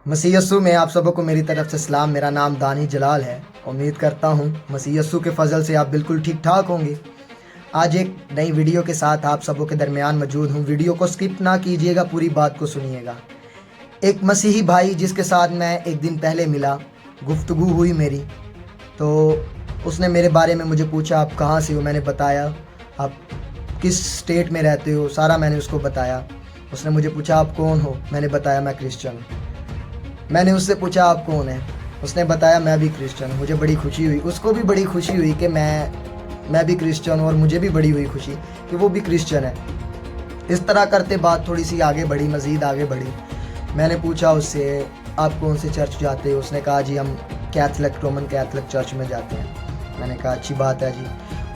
मसीह यस्सु में आप सबों को मेरी तरफ से सलाम। मेरा नाम दानी जलाल है। उम्मीद करता हूँ मसीह यस्सु के फजल से आप बिल्कुल ठीक ठाक होंगे। आज एक नई वीडियो के साथ आप सबों के दरमियान मौजूद हूँ। वीडियो को स्किप ना कीजिएगा, पूरी बात को सुनिएगा। एक मसीही भाई जिसके साथ मैं एक दिन पहले मिला, गुफ्तगू हुई मेरी, तो उसने मेरे बारे में मुझे पूछा आप कहाँ से हो। मैंने बताया आप किस स्टेट में रहते हो, सारा मैंने उसको बताया। उसने मुझे पूछा आप कौन हो, मैंने बताया मैं क्रिश्चियन हूँ। मैंने उससे पूछा आप कौन है, उसने बताया मैं भी क्रिश्चियन हूँ। मुझे बड़ी खुशी हुई, उसको भी बड़ी खुशी हुई कि मैं भी क्रिश्चियन हूँ, और मुझे भी बड़ी हुई खुशी कि वो भी क्रिश्चियन है। इस तरह करते बात थोड़ी सी आगे बढ़ी, मज़ीद आगे बढ़ी। मैंने पूछा उससे आप कौन से चर्च जाते हो। उसने कहा जी हम रोमन कैथलिक चर्च में जाते हैं। मैंने कहा अच्छी बात है जी।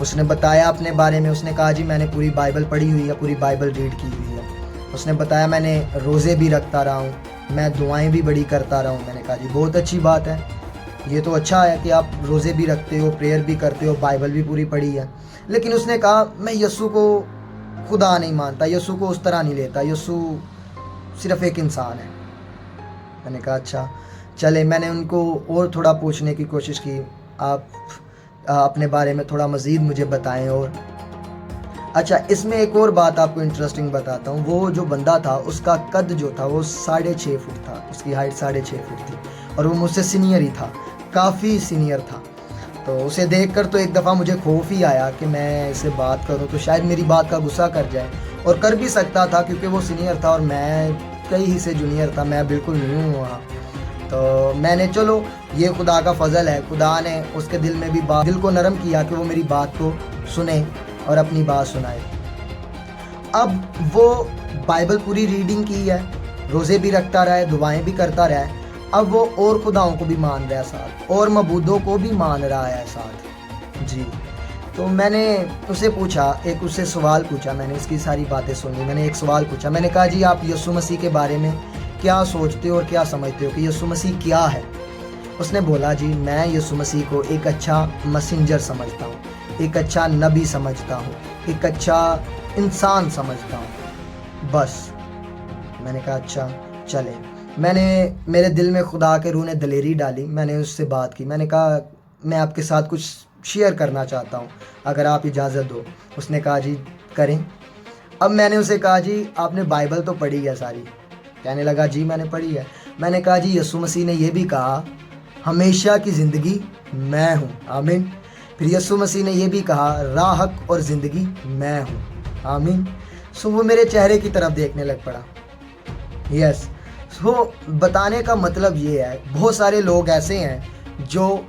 उसने बताया अपने बारे में। उसने कहा जी मैंने पूरी बाइबल पढ़ी हुई है, पूरी बाइबल रीड की हुई है। उसने बताया मैंने रोज़े भी रखता रहा हूँ, मैं दुआएं भी बड़ी करता रहा हूँ। मैंने कहा जी बहुत अच्छी बात है, ये तो अच्छा है कि आप रोज़े भी रखते हो, प्रेयर भी करते हो, बाइबल भी पूरी पढ़ी है। लेकिन उसने कहा मैं यस्सु को खुदा नहीं मानता, यस्सु को उस तरह नहीं लेता, यस्सु सिर्फ़ एक इंसान है। मैंने कहा अच्छा चले। मैंने उनको और थोड़ा पूछने की कोशिश की, आप अपने बारे में थोड़ा मज़ीद मुझे बताएं। और अच्छा, इसमें एक और बात आपको इंटरेस्टिंग बताता हूँ। वो जो बंदा था उसका कद जो था वो 6.5 फुट था, उसकी हाइट 6.5 फुट थी, और वो मुझसे सीनियर ही था, काफ़ी सीनियर था। तो उसे देखकर तो एक दफ़ा मुझे खौफ ही आया कि मैं इससे बात करूँ तो शायद मेरी बात का गुस्सा कर जाए, और कर भी सकता था क्योंकि वो सीनियर था और मैं कई ही से जूनियर था, मैं बिल्कुल न्यू हूँ वहाँ। तो मैंने चलो ये खुदा का फजल है, खुदा ने उसके दिल में भी दिल को नरम किया कि वो मेरी बात को सुने और अपनी बात सुनाए। अब वो बाइबल पूरी रीडिंग की है, रोज़े भी रखता रहा है, दुआएं भी करता रहा है। अब वो और खुदाओं को भी मान रहा है साथ, और मबूदों को भी मान रहा है साथ जी। तो मैंने उसे पूछा, एक उससे सवाल पूछा, मैंने इसकी सारी बातें सुनी। मैंने एक सवाल पूछा, मैंने कहा जी आप यस्सु मसीह के बारे में क्या सोचते हो और क्या समझते हो कि यस्सु मसीह क्या है। उसने बोला जी मैं यस्सु मसीह को एक अच्छा मैसेंजर समझता हूँ, एक अच्छा नबी समझता हूँ, एक अच्छा इंसान समझता हूँ, बस। मैंने कहा अच्छा चले। मेरे दिल में खुदा के रूह ने दलेरी डाली, मैंने उससे बात की। मैंने कहा मैं आपके साथ कुछ शेयर करना चाहता हूँ, अगर आप इजाज़त दो। उसने कहा जी करें। अब मैंने उसे कहा जी आपने बाइबल तो पढ़ी है सारी। कहने लगा जी मैंने पढ़ी है। मैंने कहा जी यस्सु मसीह ने यह भी कहा हमेशा की ज़िंदगी मैं हूँ, आमीन। फिर यस्सु मसीह ने यह भी कहा राह, हक और ज़िंदगी मैं हूँ, आमीन। सो वो मेरे चेहरे की तरफ देखने लग पड़ा। यस, सो बताने का मतलब ये है, बहुत सारे लोग ऐसे हैं जो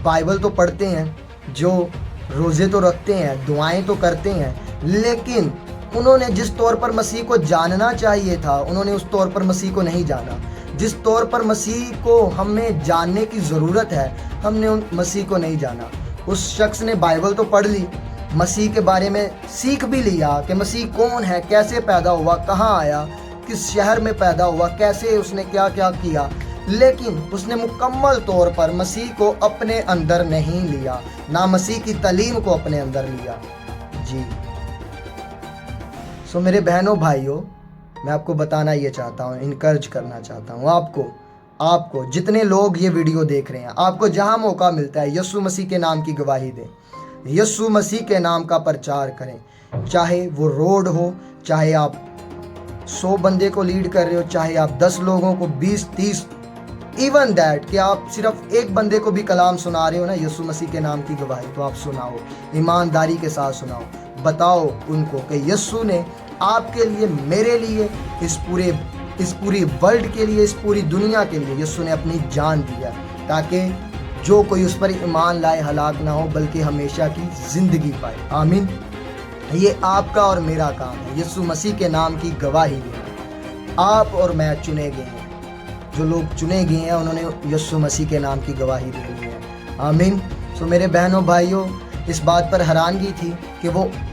बाइबल तो पढ़ते हैं, जो रोज़े तो रखते हैं, दुआएं तो करते हैं, लेकिन उन्होंने जिस तौर पर मसीह को जानना चाहिए था उन्होंने उस तौर पर मसीह को नहीं जाना। जिस तौर पर मसीह को हमें जानने की ज़रूरत है हमने उन मसीह को नहीं जाना। उस शख्स ने बाइबल तो पढ़ ली, मसीह के बारे में सीख भी लिया कि मसीह कौन है, कैसे पैदा हुआ, कहाँ आया, किस शहर में पैदा हुआ, कैसे उसने क्या क्या किया, लेकिन उसने मुकम्मल तौर पर मसीह को अपने अंदर नहीं लिया, ना मसीह की तालीम को अपने अंदर लिया जी। सो मेरे बहनों भाइयों, मैं आपको बताना ये चाहता हूँ, इनकरेज करना चाहता हूँ आपको जितने लोग ये वीडियो देख रहे हैं, आपको जहाँ मौका मिलता है यस्सु मसीह के नाम की गवाही दें, यस्सु मसीह के नाम का प्रचार करें। चाहे वो रोड हो, चाहे आप 100 बंदे को लीड कर रहे हो, चाहे आप 10 लोगों को, 20-30, इवन दैट कि आप सिर्फ एक बंदे को भी कलाम सुना रहे हो ना यस्सु मसीह के नाम की गवाही, तो आप सुनाओ, ईमानदारी के साथ सुनाओ। बताओ उनको कि यस्सु ने आपके लिए, मेरे लिए, इस पूरी वर्ल्ड के लिए, इस पूरी दुनिया के लिए यस्सु ने अपनी जान दिया, ताकि जो कोई उस पर ईमान लाए हलाक ना हो बल्कि हमेशा की ज़िंदगी पाए, आमीन। ये आपका और मेरा काम है, यस्सु मसीह के नाम की गवाही देना। आप और मैं चुने गए हैं, जो लोग चुने गए हैं उन्होंने यस्सु मसीह के नाम की गवाही देनी है, आमीन। सो मेरे बहनों भाइयों, इस बात पर हैरानगी थी कि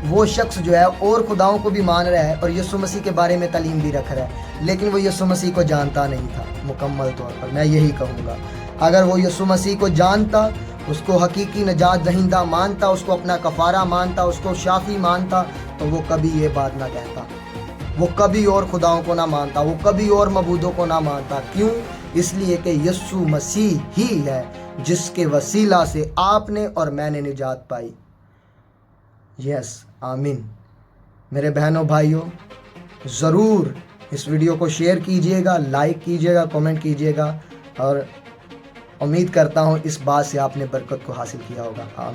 वो शख्स जो है और खुदाओं को भी मान रहा है और यस्सु मसीह के बारे में तालीम भी रख रहा है, लेकिन वो यस्सु मसीह को जानता नहीं था मुकम्मल तौर पर। मैं यही कहूँगा, अगर वो यस्सु मसीह को जानता, उसको हकीकी नजात दहिंदा मानता, उसको अपना कफ़ारा मानता, उसको शाफ़ी मानता, तो वो कभी ये बात ना कहता। وہ کبھی اور خداؤں کو نہ مانتا، وہ کبھی اور معبودوں کو نہ مانتا۔ کیوں؟ اس لیے کہ یسوع مسیح ہی ہے جس کے وسیلہ سے آپ نے اور میں نے نجات پائی۔ یس، آمین۔ میرے بہنوں بھائیوں، ضرور اس ویڈیو کو شیئر کیجئے گا، لائک کیجئے گا، کومنٹ کیجئے گا، اور امید کرتا ہوں اس بات سے آپ نے برکت کو حاصل کیا ہوگا۔ آمین۔